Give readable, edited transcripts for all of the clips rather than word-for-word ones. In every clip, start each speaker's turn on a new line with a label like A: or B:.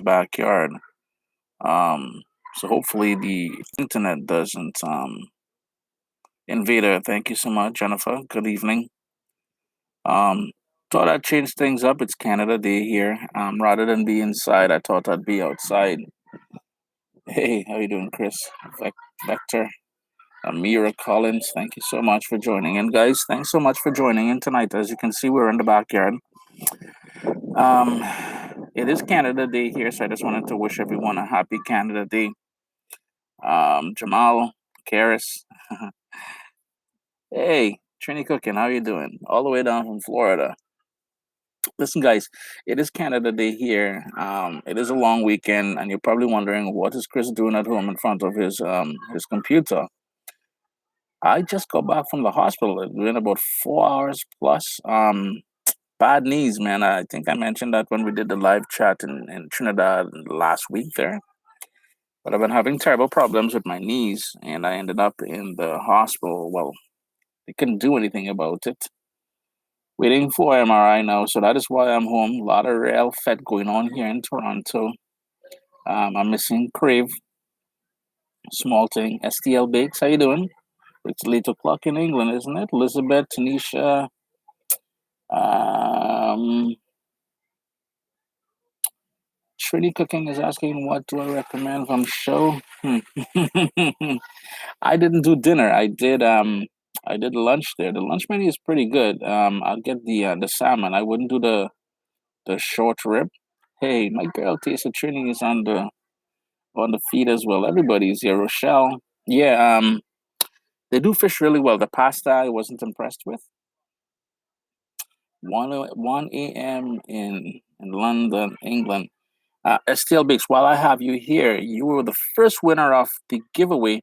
A: backyard. Um, so hopefully the internet doesn't invade her. Thank you so much, Jennifer. Good evening. Um, Thought I'd change things up. It's Canada Day here. Rather than be inside, I thought I'd be outside. Hey, how you doing, Chris? Vector, Amira Collins. Thank you so much for joining in, guys. Thanks so much for joining in tonight. As you can see, we're in the backyard. Um, it is Canada Day here, so I just wanted to wish everyone a happy Canada Day. Jamal, Karis, hey, Trini Cooking, how you doing? All the way down from Florida. Listen, guys, it is Canada Day here. It is a long weekend, and you're probably wondering what is Chris doing at home in front of his computer. I just got back from the hospital. It's been about 4 hours plus. Bad knees, man. I think I mentioned that when we did the live chat in Trinidad last week there. But I've been having terrible problems with my knees, and I ended up in the hospital. Well, they couldn't do anything about it. Waiting for MRI now, so that is why I'm home. A lot of real fed going on here in Toronto. I'm missing Crave, Small Thing, STL Bakes. How you doing? It's 8 o'clock in England, isn't it? Elizabeth, Tanisha, um, Trini Cooking is asking what do I recommend from show. I didn't do dinner. I did lunch there. The lunch menu is pretty good. I'll get the salmon. I wouldn't do the short rib. Hey, my girl Taste of Trini is on the feed as well. Everybody's here. Rochelle. Yeah, they do fish really well. The pasta I wasn't impressed with. 1 a.m. in London, England. STL Bakes, while I have you here, you were the first winner of the giveaway.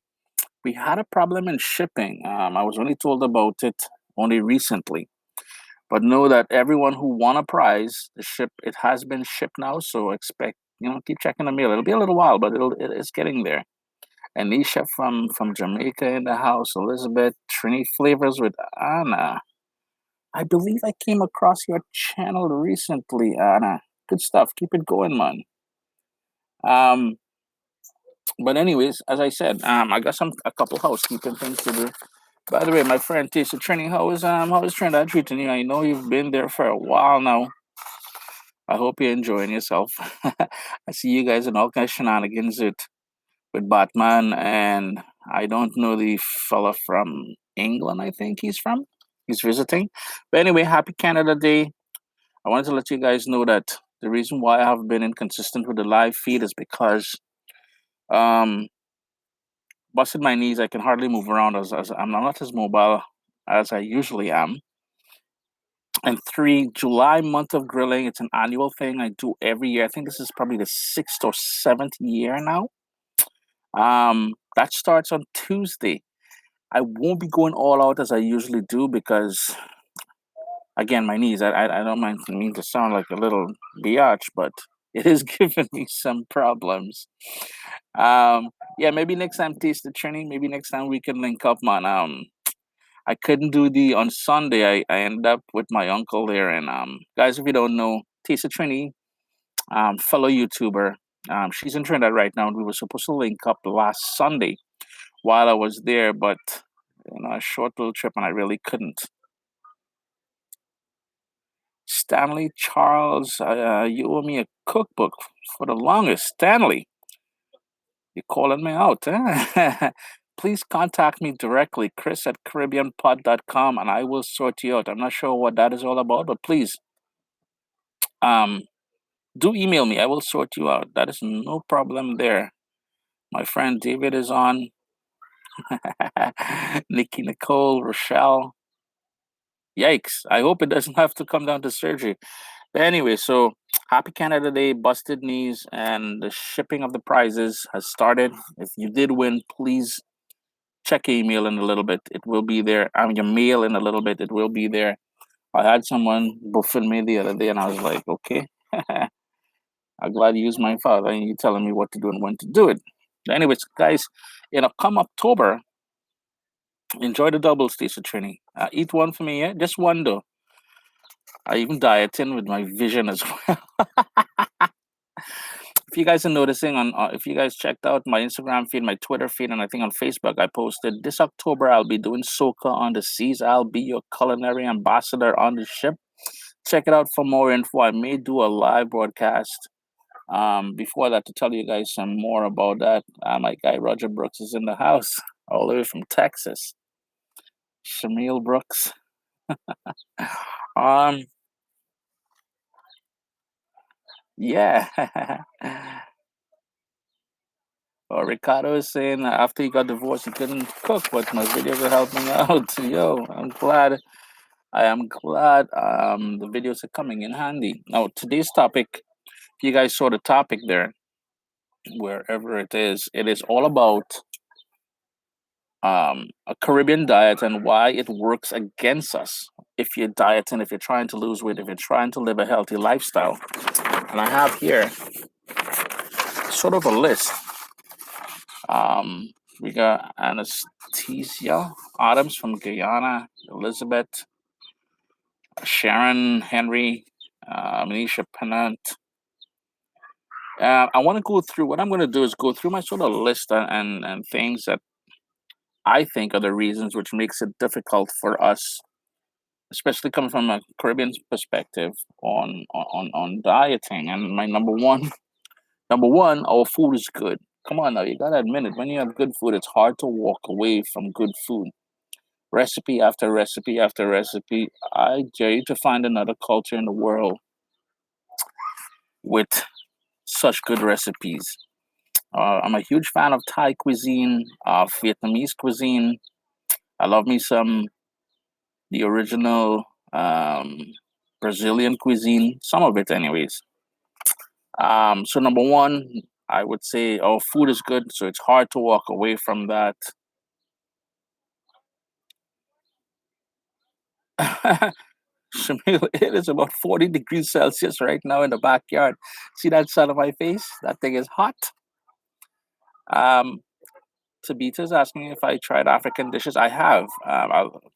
A: We had a problem in shipping. I was only told about it only recently. But know that everyone who won a prize, it has been shipped now. So expect, keep checking the mail. It'll be a little while, but it's getting there. Anisha from Jamaica in the house. Elizabeth, Trini Flavors with Anna. I believe I came across your channel recently, Anna. Good stuff. Keep it going, man. Um, but anyways, as I said, I got a couple housekeeping things to do. By the way, my friend Tisha Trini, how is Trinidad treating you? I know you've been there for a while now. I hope you're enjoying yourself. I see you guys in all kinds of shenanigans with Batman, and I don't know the fella from England. I think he's from. He's visiting. But anyway, happy Canada Day. I wanted to let you guys know that the reason why I have been inconsistent with the live feed is because um busted my knees. I can hardly move around as I'm not as mobile as I usually am. And three, July month of grilling. It's an annual thing I do every year. I think this is probably the sixth or seventh year now. That starts on Tuesday. I won't be going all out as I usually do because, again, my knees. I don't mean to sound like a little biatch, but it is giving me some problems. Yeah, maybe next time taste the training. Maybe next time we can link up, man. I couldn't do the on Sunday. I ended up with my uncle there, and guys, if you don't know, Taste of Trini, fellow YouTuber. She's in Trinidad right now, and we were supposed to link up last Sunday while I was there, but a short little trip, and I really couldn't. Stanley Charles, you owe me a cookbook for the longest. Stanley, you're calling me out, eh? Please contact me directly, Chris at CaribbeanPod.com, and I will sort you out. I'm not sure what that is all about, but please, um, do email me. I will sort you out. That is no problem there. My friend David is on. Nikki, Nicole, Rochelle. Yikes. I hope it doesn't have to come down to surgery. But anyway, so happy Canada Day, busted knees, and the shipping of the prizes has started. If you did win, please check your email in a little bit. It will be there. I mean, your mail in a little bit. It will be there. I had someone buffing me the other day, and I was like, okay. I'm glad you used my father and you telling me what to do and when to do it. Anyways, guys, come October, enjoy the double station training. Eat one for me, yeah? Just one though. I even dieting with my vision as well. If you guys are noticing if you guys checked out my Instagram feed, my Twitter feed, and I think on Facebook, I posted this October I'll be doing Soca on the Seas. I'll be your culinary ambassador on the ship. Check it out for more info. I may do a live broadcast before that to tell you guys some more about that. My guy Roger Brooks is in the house, all the way from Texas. Shamil Brooks. Um, yeah. Well, Ricardo is saying after he got divorced, he couldn't cook, but my videos are helping out. Yo, I'm glad. I am glad the videos are coming in handy. Now, today's topic, if you guys saw the topic there, wherever it is all about a Caribbean diet and why it works against us if you're dieting, if you're trying to lose weight, if you're trying to live a healthy lifestyle. And I have here sort of a list. Um, we got Anastasia Adams from Guyana, Elizabeth, Sharon Henry, Manisha Pennant. I want to go through what I'm going to do is go through my sort of list and things that I think are the reasons which makes it difficult for us, especially coming from a Caribbean perspective on dieting. And my number one, our food is good. Come on now, you gotta admit it. When you have good food, it's hard to walk away from good food. Recipe after recipe after recipe. I dare you to find another culture in the world with such good recipes. I'm a huge fan of Thai cuisine, Vietnamese cuisine. I love me some the original Brazilian cuisine, some of it, anyways. So number one, I would say our food is good, so it's hard to walk away from that. Shamil, it is about 40 degrees Celsius right now in the backyard. See that sun on my face? That thing is hot. Um, Tabitha's asking if I tried African dishes. I have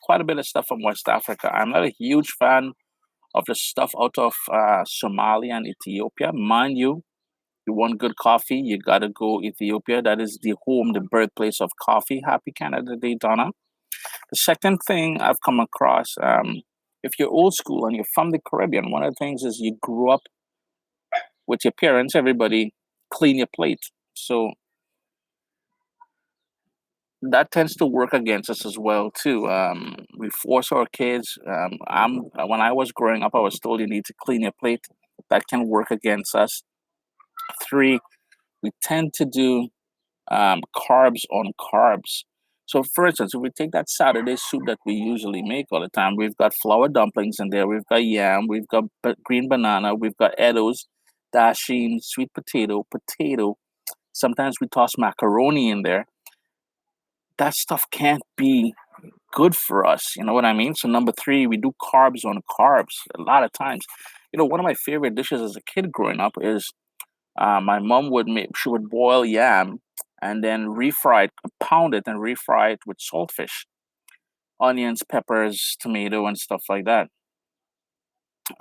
A: quite a bit of stuff from West Africa. I'm not a huge fan of the stuff out of Somalia and Ethiopia. Mind you, you want good coffee, you gotta go Ethiopia. That is the home, the birthplace of coffee. Happy Canada Day, Donna. The second thing I've come across, if you're old school and you're from the Caribbean, one of the things is you grew up with your parents, everybody clean your plate. So that tends to work against us as well too. We force our kids. When I was growing up, I was told you need to clean your plate. That can work against us. Three, we tend to do carbs on carbs. So, for instance, if we take that Saturday soup that we usually make all the time, we've got flour dumplings in there, we've got yam, we've got green banana, we've got eddos, dasheen, sweet potato, potato. Sometimes we toss macaroni in there. That stuff can't be good for us. You know what I mean? So, number three, we do carbs on carbs a lot of times. You know, one of my favorite dishes as a kid growing up is my mom would make she would boil yam and then refry it, pound it and refry it with saltfish, onions, peppers, tomato, and stuff like that.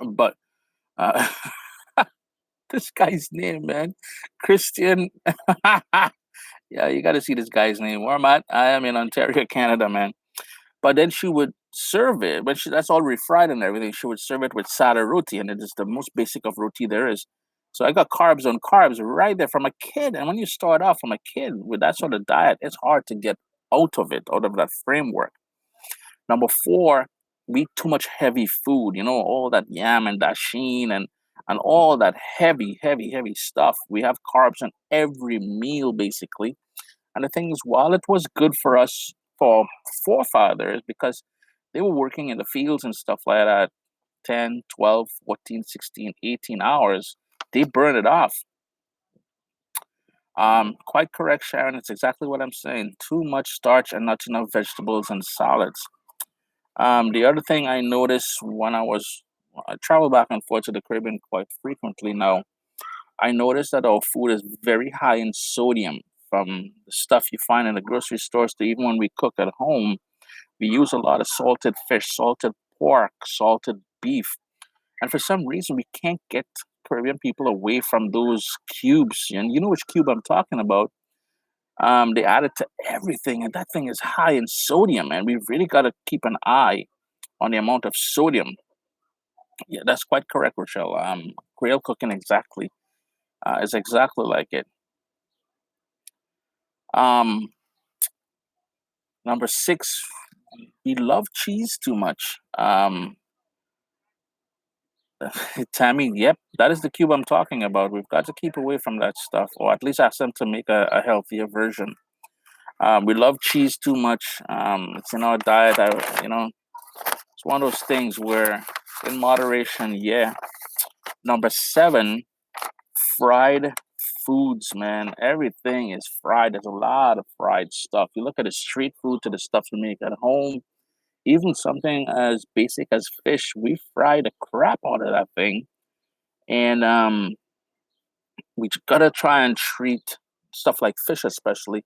A: But uh, this guy's name, man, Christian. Yeah, you got to see this guy's name. Where I'm at, I am in Ontario, Canada, man. But then she would serve it, but that's all refried and everything. She would serve it with sada roti, and it is the most basic of roti there is. So I got carbs on carbs right there from a kid. And when you start off from a kid with that sort of diet, it's hard to get out of it, out of that framework. Number four, we eat too much heavy food, you know, all that yam and dasheen and all that heavy stuff. We have carbs in every meal, basically. And the thing is, while it was good for us, for forefathers, because they were working in the fields and stuff like that, 10, 12, 14, 16, 18 hours, they burn it off. Quite correct, Sharon. It's exactly what I'm saying. Too much starch and not enough vegetables and salads. The other thing I noticed when I travel back and forth to the Caribbean quite frequently now, I noticed that our food is very high in sodium from the stuff you find in the grocery stores to even when we cook at home. We use a lot of salted fish, salted pork, salted beef. And for some reason, we can't get Caribbean people away from those cubes. And you know which cube I'm talking about. They add it to everything, and that thing is high in sodium, and we've really got to keep an eye on the amount of sodium. Yeah, that's quite correct, Rochelle. Grill cooking exactly is exactly like it. Um, Number six, we love cheese too much. Tammy, yep, that is the cube I'm talking about. We've got to keep away from that stuff, or at least ask them to make a healthier version. We love cheese too much. It's in our diet. It's one of those things where, in moderation, yeah. Number seven, fried foods, man. Everything is fried. There's a lot of fried stuff. You look at the street food to the stuff you make at home, even something as basic as fish, we fry the crap out of that thing. And we gotta try and treat stuff like fish, especially,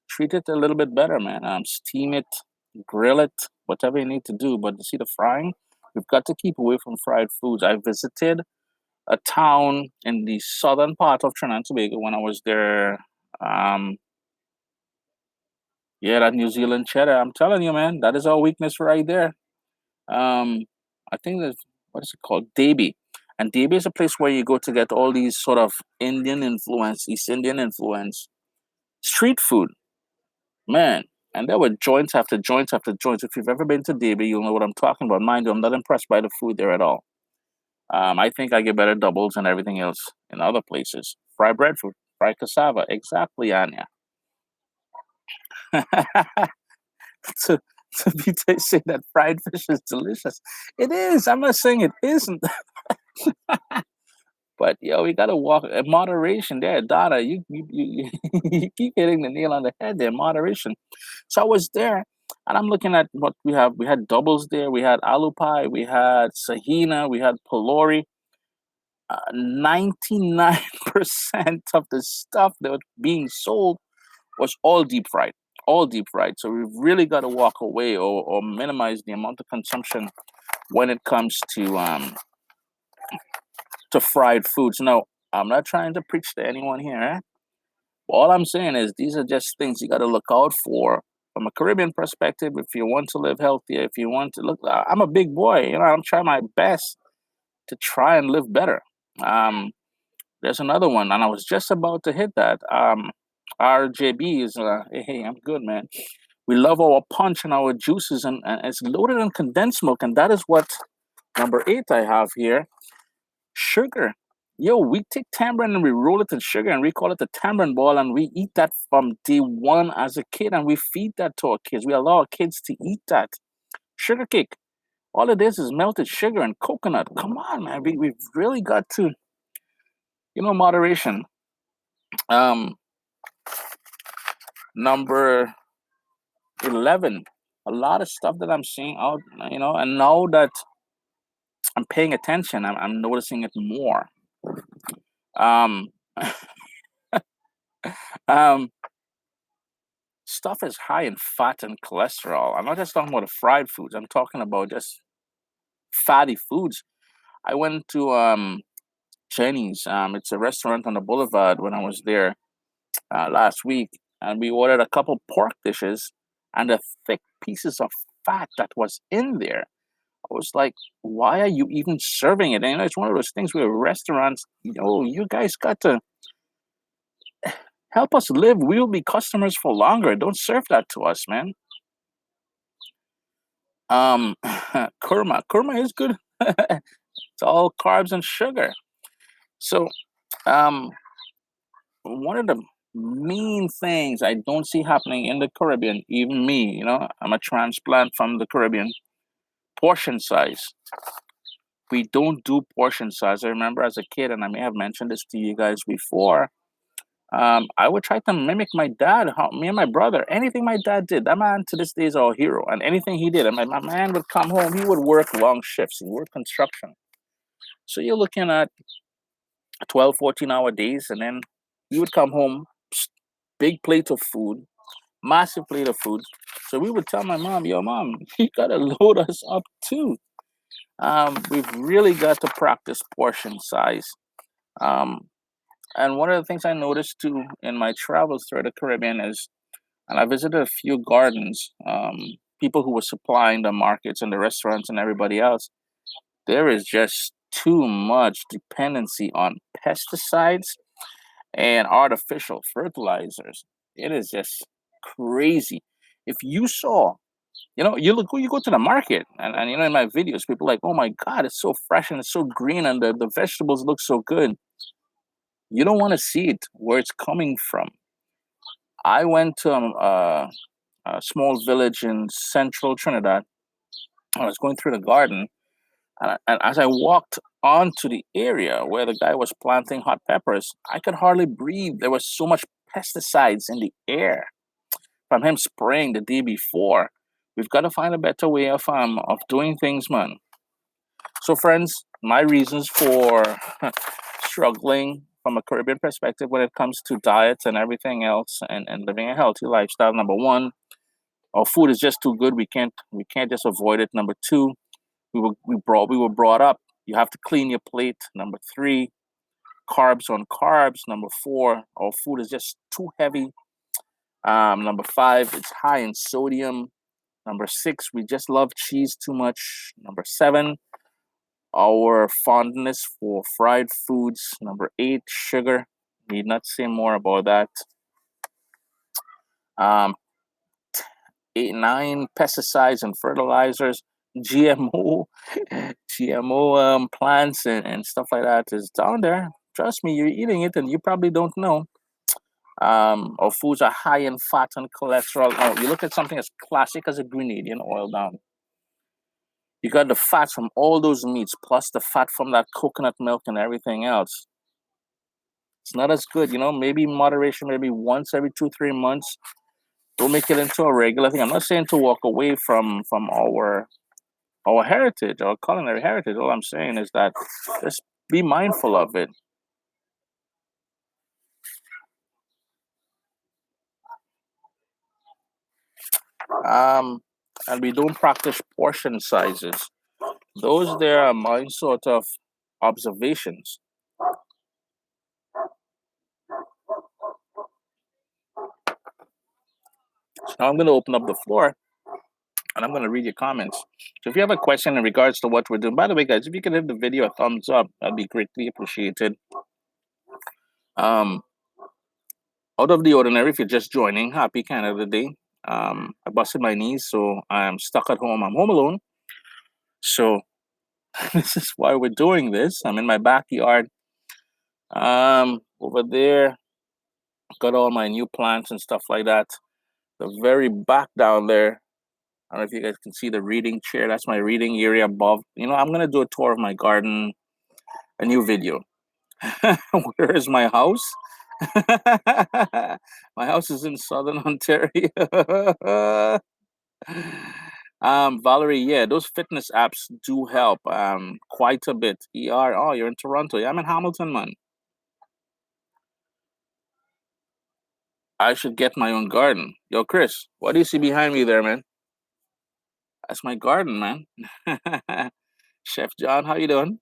A: treat it a little bit better, man. Steam it, grill it, whatever you need to do. But you see, the frying, we've got to keep away from fried foods. I visited a town in the southern part of Trinidad and Tobago when I was there. Um, yeah, that New Zealand cheddar. I'm telling you, man, that is our weakness right there. Um, I think that what is it called? Davy. And Davy is a place where you go to get all these sort of Indian influence, East Indian influence street food, man. And there were joints after joints after joints. If you've ever been to Davy, you'll know what I'm talking about. Mind you, I'm not impressed by the food there at all. I think I get better doubles and everything else in other places. Fried breadfruit, fried cassava, exactly, Anya. to to be saying that fried fish is delicious, it is. I'm not saying it isn't. But yo, we gotta walk in moderation there, Donna. You keep hitting the nail on the head there, moderation. So I was there, and I'm looking at what we have. We had doubles there. We had aloo pie. We had sahina. We had pylori. 99% of the stuff that was being sold was all deep fried, all deep fried. So we've really got to walk away or minimize the amount of consumption when it comes to fried foods. No, I'm not trying to preach to anyone here. Eh? All I'm saying is these are just things you got to look out for from a Caribbean perspective. If you want to live healthier, if you want to look, I'm a big boy. I'm trying my best to try and live better. Um, there's another one, and I was just about to hit that. RJB is, hey, I'm good, man. We love our punch and our juices, and it's loaded in condensed milk, and that is what number eight I have here. Sugar. Yo, we take tamarind and we roll it in sugar and we call it the tamarind ball, and we eat that from day one as a kid, and we feed that to our kids. We allow our kids to eat that. Sugar cake. All it is melted sugar and coconut. Come on, man. We've really got to, moderation. Um, Number 11. A lot of stuff that I'm seeing out, and now that I'm paying attention, I'm noticing it more. Um, um, Stuff is high in fat and cholesterol. I'm not just talking about the fried foods. I'm talking about just fatty foods. I went to Chinese. It's a restaurant on the boulevard when I was there last week, and we ordered a couple pork dishes and the thick pieces of fat that was in there. I was like, why are you even serving it? And it's one of those things where restaurants, you guys got to help us live. We will be customers for longer. Don't serve that to us, man. Kurma. Kurma is good. It's all carbs and sugar. So, um, one of the main things I don't see happening in the Caribbean, even me, I'm a transplant from the Caribbean, portion size. We don't do portion size. I remember as a kid, and I may have mentioned this to you guys before. I would try to mimic my dad, me and my brother. Anything my dad did, that man to this day is our hero. And anything he did, and my man would come home, he would work long shifts, he worked construction. So you're looking at 12, 14-hour days, and then he would come home, big plate of food, massive plate of food. So we would tell my mom, yo, mom, you got to load us up too. We've really got to practice portion size. Um, and one of the things I noticed too in my travels through the Caribbean is, and I visited a few gardens, people who were supplying the markets and the restaurants and everybody else, there is just too much dependency on pesticides and artificial fertilizers. It is just crazy. If you saw, you go to the market and in my videos, people are like, oh my God, it's so fresh and it's so green and the vegetables look so good. You don't want to see it where it's coming from. I went to a small village in central Trinidad. I was going through the garden, and as I walked onto the area where the guy was planting hot peppers, I could hardly breathe. There was so much pesticides in the air from him spraying the day before. We've got to find a better way of doing things, man. So, friends, my reasons for struggling from a Caribbean perspective when it comes to diets and everything else, and living a healthy lifestyle. Number one, our food is just too good. We can't just avoid it. Number two, we were brought up. You have to clean your plate. Number three, carbs on carbs. Number four, our food is just too heavy. Number five, it's high in sodium. Number six, we just love cheese too much. Number seven, our fondness for fried foods. Number eight, sugar. Need not say more about that. Um, eight, nine, pesticides and fertilizers, GMO, GMO plants and stuff like that is down there. Trust me, you're eating it and you probably don't know. Our foods are high in fat and cholesterol. Oh, you look at something as classic as a Grenadian oil down. You got the fats from all those meats, plus the fat from that coconut milk and everything else. It's not as good, maybe moderation, maybe once every 2, 3 months. Don't make it into a regular thing. I'm not saying to walk away from our heritage, our culinary heritage. All I'm saying is that just be mindful of it. Um, and we don't practice portion sizes. Those there are my sort of observations. So now I'm going to open up the floor and I'm going to read your comments. So if you have a question in regards to what we're doing, by the way, guys, if you could give the video a thumbs up, that'd be greatly appreciated. Um, Out of the ordinary, if you're just joining, happy Canada Day. I busted my knees, so I'm stuck at home. I'm home alone. So this is why we're doing this. I'm in my backyard. Over there, got all my new plants and stuff like that. The very back down there, I don't know if you guys can see the reading chair. That's my reading area above. I'm gonna do a tour of my garden, a new video. Where is my house? My house is in southern Ontario. Valerie, yeah, those fitness apps do help quite a bit. Oh, you're in Toronto. Yeah, I'm in Hamilton, man. I should get my own garden. Yo, Chris, what do you see behind me there, man? That's my garden, man. Chef John, how you doing?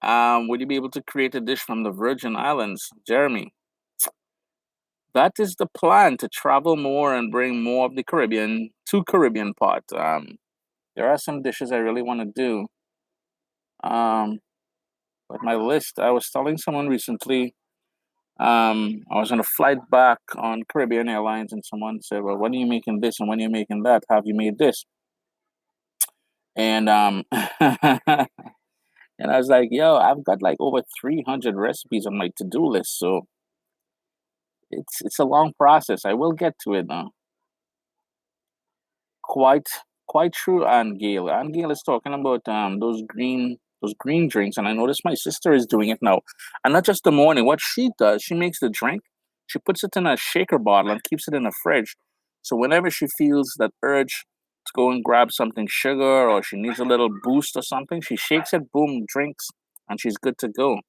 A: Would you be able to create a dish from the Virgin Islands, Jeremy? That is the plan, to travel more and bring more of the Caribbean to Caribbean pot. There are some dishes I really want to do. Um, but my list, I was telling someone recently, I was on a flight back on Caribbean Airlines, and someone said, "Well, when are you making this and when are you making that? Have you made this?" And and I was like, "Yo, I've got like over 300 recipes on my to-do list, so it's a long process. I will get to it now." Quite quite true, Anne Gale. Anne Gale is talking about those green drinks, and I noticed my sister is doing it now. And not just the morning. What she does, she makes the drink, she puts it in a shaker bottle and keeps it in the fridge. So whenever she feels that urge to go and grab something sugar or she needs a little boost or something, she shakes it, boom, drinks, and she's good to go.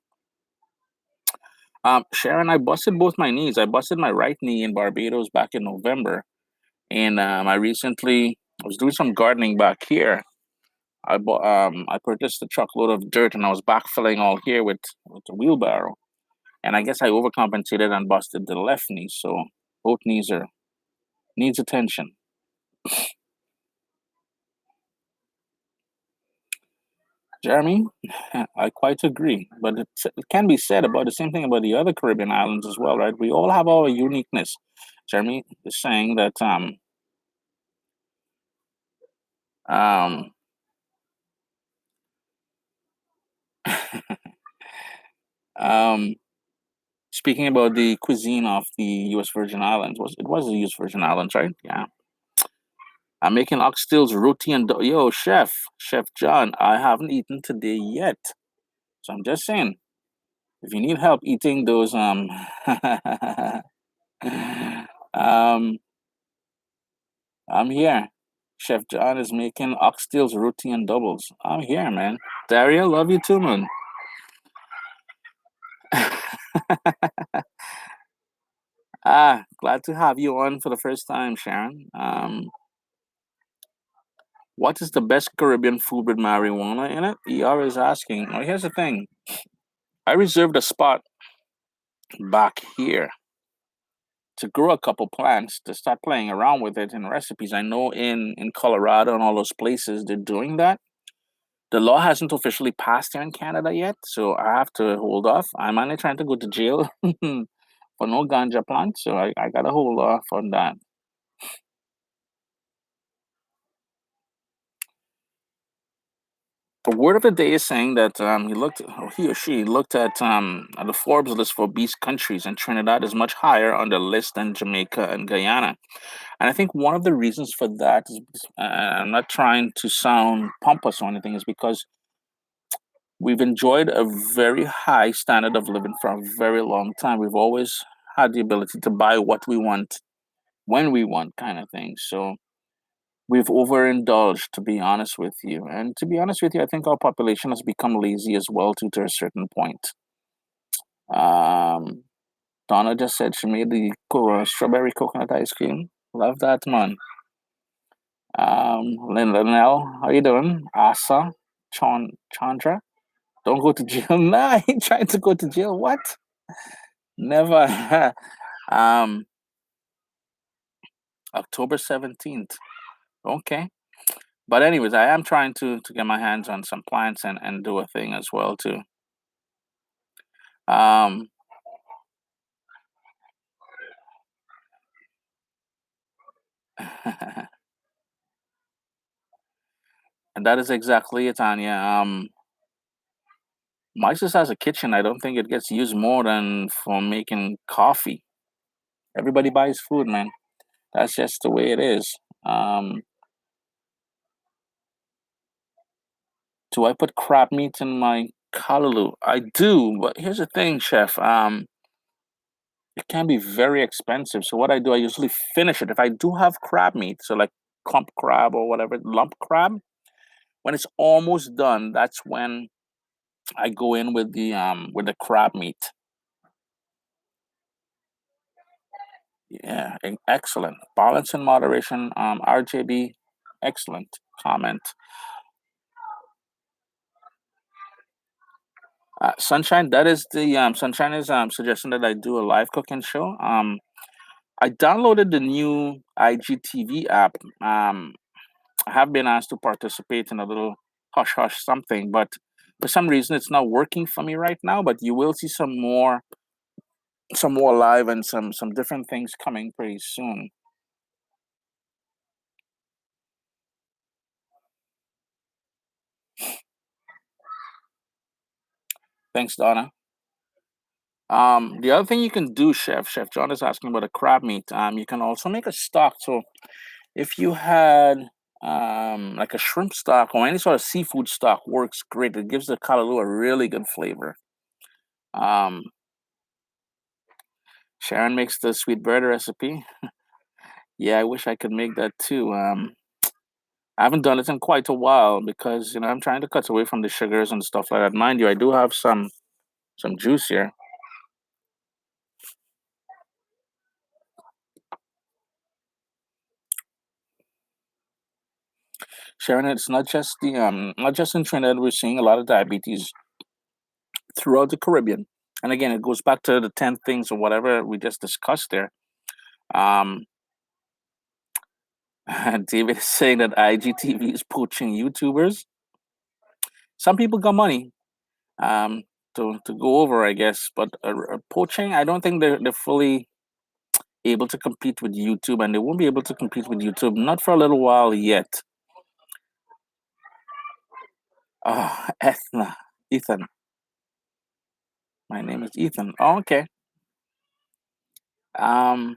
A: Sharon, I busted both my knees. I busted my right knee in Barbados back in November, and I was doing some gardening back here, I purchased a truckload of dirt and I was backfilling all here with the wheelbarrow. And I guess I overcompensated and busted the left knee. So both knees are needs attention. Jeremy, I quite agree. But it can be said about the same thing about the other Caribbean islands as well, right? We all have our uniqueness. Jeremy is saying that um um speaking about the cuisine of the U.S. Virgin Islands, was the U.S. Virgin Islands, right? Yeah. I'm making oxtails, roti, and yo, Chef John. I haven't eaten today yet, so I'm just saying. If you need help eating those, um, I'm here. Chef John is making oxtails, roti, and doubles. I'm here, man. Daria, love you too, man. Glad to have you on for the first time, Sharon. What is the best Caribbean food with marijuana in it? ER is asking. Well, here's the thing. I reserved a spot back here to grow a couple plants to start playing around with it in recipes. I know in Colorado and all those places they're doing that. The law hasn't officially passed here in Canada yet, so I have to hold off. I'm only trying to go to jail for no ganja plant, so I gotta hold off on that. The word of the day is saying that he or she looked at the Forbes list for obese countries, and Trinidad is much higher on the list than Jamaica and Guyana. And I think one of the reasons for that is, I'm not trying to sound pompous or anything, is because we've enjoyed a very high standard of living for a very long time. We've always had the ability to buy what we want when we want, kind of thing. So we've overindulged, to be honest with you. And to be honest with you, I think our population has become lazy as well, to a certain point. Um, Donna just said she made the strawberry coconut ice cream. Love that, man. Linnell, how you doing? Asa, Chandra, don't go to jail. Nah, I ain't trying to go to jail. What? Never. um, October 17th. Okay. But anyways, I am trying to get my hands on some plants and do a thing as well too. Um, and that is exactly it, Anya. My sister has a kitchen. I don't think it gets used more than for making coffee. Everybody buys food, man. That's just the way it is. Um, do I put crab meat in my callaloo? I do, but here's the thing, chef. It can be very expensive. So what I do, I usually finish it. If I do have crab meat, so like clump crab or whatever, lump crab, when it's almost done, that's when I go in with the crab meat. Yeah, excellent. Balance and moderation. RJB, excellent comment. Sunshine, that is the Sunshine is suggesting that I do a live cooking show. I downloaded the new IGTV app. I have been asked to participate in a little hush hush something, but for some reason it's not working for me right now. But you will see some more live and some different things coming pretty soon. Thanks, Donna. The other thing you can do, Chef John is asking about the crab meat. You can also make a stock. So if you had like a shrimp stock or any sort of seafood stock, works great. It gives the callaloo a really good flavor. Um, Sharon makes the sweet bread recipe. Yeah, I wish I could make that too. I haven't done it in quite a while because I'm trying to cut away from the sugars and stuff like that. Mind you, I do have some juice here. Sharon, it's not just in Trinidad. We're seeing a lot of diabetes throughout the Caribbean. And again, it goes back to the 10 things or whatever we just discussed there. Um, David is saying that IGTV is poaching YouTubers. Some people got money um, to go over, I guess, but poaching, I don't think they're fully able to compete with YouTube, and they won't be able to compete with YouTube not for a little while yet. Oh, Ethna, Ethan. My name is Ethan. Oh, okay. Um,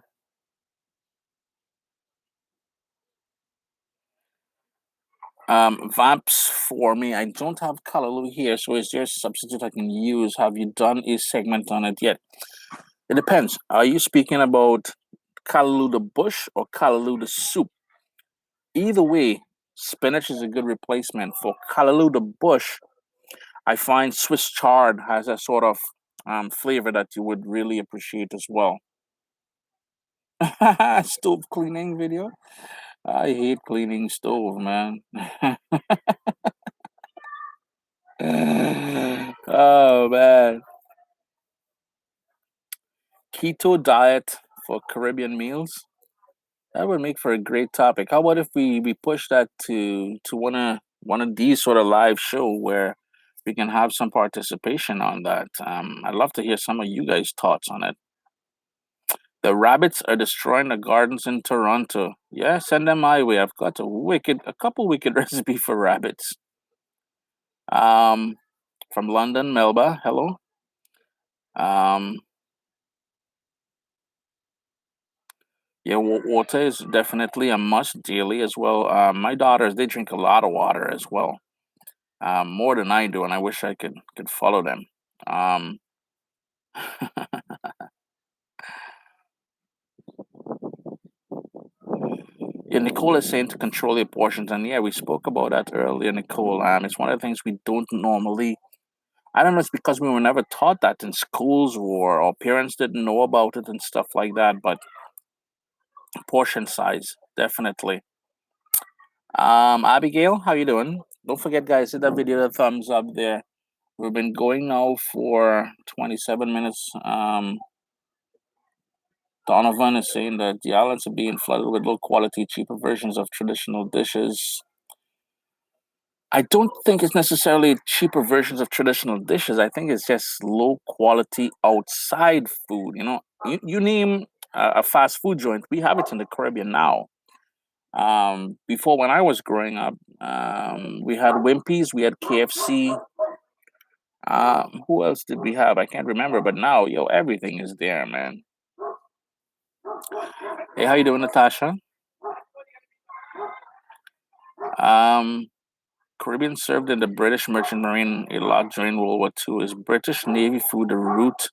A: Vamps for me. I don't have Callaloo here, so is there a substitute I can use? Have you done a segment on it yet? It depends. Are you speaking about Callaloo the bush or Callaloo the soup? Either way, spinach is a good replacement for Callaloo the bush. I find Swiss chard has a sort of flavor that you would really appreciate as well. Stove cleaning video. I hate cleaning stove, man. Oh man, keto diet for Caribbean meals. That would make for a great topic. How about if we push that to one of these sort of live show where we can have some participation on that. I'd love to hear some of you guys' thoughts on it. The rabbits are destroying the gardens in Toronto. Yeah, send them my way. I've got a couple wicked recipe for rabbits. Um, from London, Melba. Hello. Um, yeah, water is definitely a must daily as well. My daughters they drink a lot of water as well, more than I do, and I wish I could follow them. Um, yeah, Nicole is saying to control your portions, and yeah, we spoke about that earlier, Nicole. It's one of the things we don't normally. I don't know. It's because we were never taught that in schools, or our parents didn't know about it and stuff like that. But portion size, definitely. Abigail, how you doing? Don't forget, guys, hit that video the thumbs up there. We've been going now for 27 minutes. Donovan is saying that the islands are being flooded with low quality, cheaper versions of traditional dishes. I don't think it's necessarily cheaper versions of traditional dishes. I think it's just low quality outside food. You name a fast food joint, we have it in the Caribbean now. Before, when I was growing up, we had Wimpy's, we had KFC. Who else did we have? I can't remember, but now, yo, everything is there, man. Hey, how you doing, Natasha? Um, Caribbean served in the British Merchant Marine a lot during World War II. Is British Navy food the root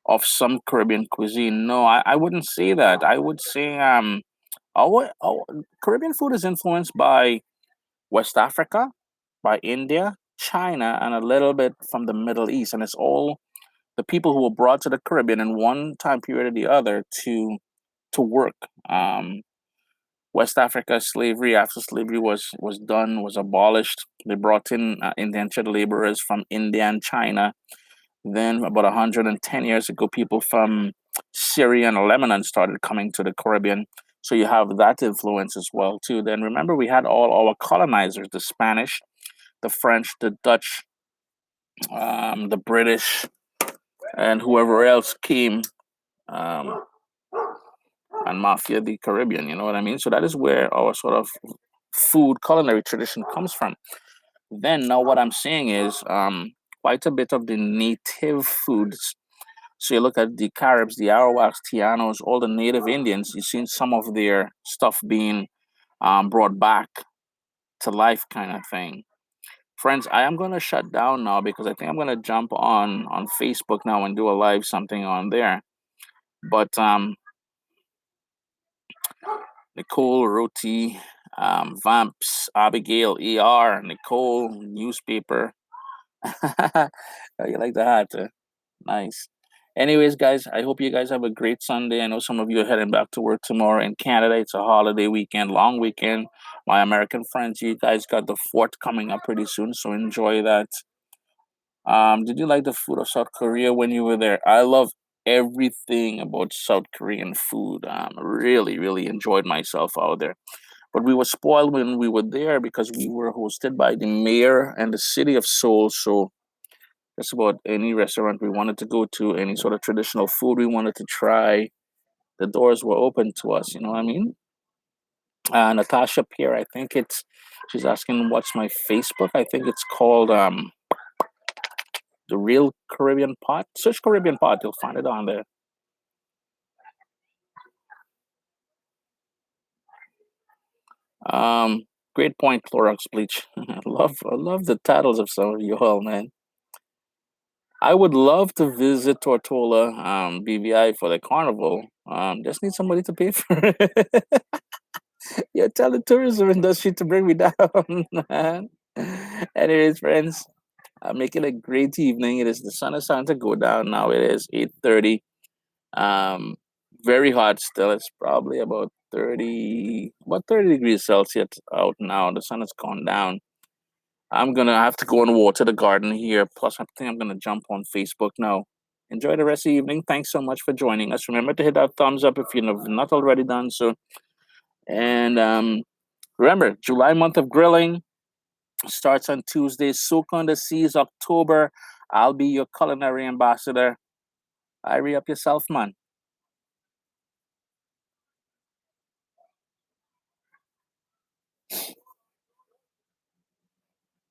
A: of some Caribbean cuisine? No, I wouldn't say that. I would say our Caribbean food is influenced by West Africa, by India, China, and a little bit from the Middle East, and it's all the people who were brought to the Caribbean in one time period or the other to work. West Africa slavery, after slavery was done, was abolished, they brought in indentured laborers from India and China. Then about 110 years ago, people from Syria and Lebanon started coming to the Caribbean. So you have that influence as well too. Then remember, we had all our colonizers: the Spanish, the French, the Dutch, the British, and whoever else came, um, and mafia the Caribbean. You know what I mean? So that is where our sort of food culinary tradition comes from. Then now what I'm saying is quite a bit of the native foods. So you look at the Caribs, the Arawaks, Tianos, all the native Indians. You've seen some of their stuff being brought back to life, kind of thing. Friends, I am going to shut down now because I think I'm going to jump on Facebook now and do a live something on there. But Nicole, Roti, Vamps, Abigail, ER, Nicole, newspaper. You like the hat? Nice. Anyways, guys, I hope you guys have a great Sunday. I know some of you are heading back to work tomorrow in Canada. It's a holiday weekend, long weekend. my American friends, you guys got the fourth coming up pretty soon, so enjoy that. Did you like the food of South Korea when you were there? I love everything about South Korean food. Really, really enjoyed myself out there. But we were spoiled when we were there because we were hosted by the mayor and the city of Seoul. So just about any restaurant we wanted to go to, any sort of traditional food we wanted to try, the doors were open to us. You know what I mean? Natasha Pierre, I think she's asking what's my Facebook. I think it's called the Real Caribbean Pot. Search Caribbean Pot, you'll find it on there. Um, Great point, Clorox Bleach. I love the titles of some of you all, man. I would love to visit Tortola, BVI for the carnival. Just need somebody to pay for it. Yeah, tell the tourism industry to bring me down, man. Anyways, friends, make it a great evening. The sun is starting to go down now. It is 8:30. Um, Very hot still. It's probably about 30 degrees Celsius out now. The sun has gone down. I'm gonna have to go and water the garden here. Plus, I think I'm gonna jump on Facebook now. Enjoy the rest of the evening. Thanks so much for joining us. Remember to hit that thumbs up if you've not already done so. And remember, July month of grilling starts on Tuesday. Soak on the seas, October. I'll be your culinary ambassador. Hurry up yourself, man.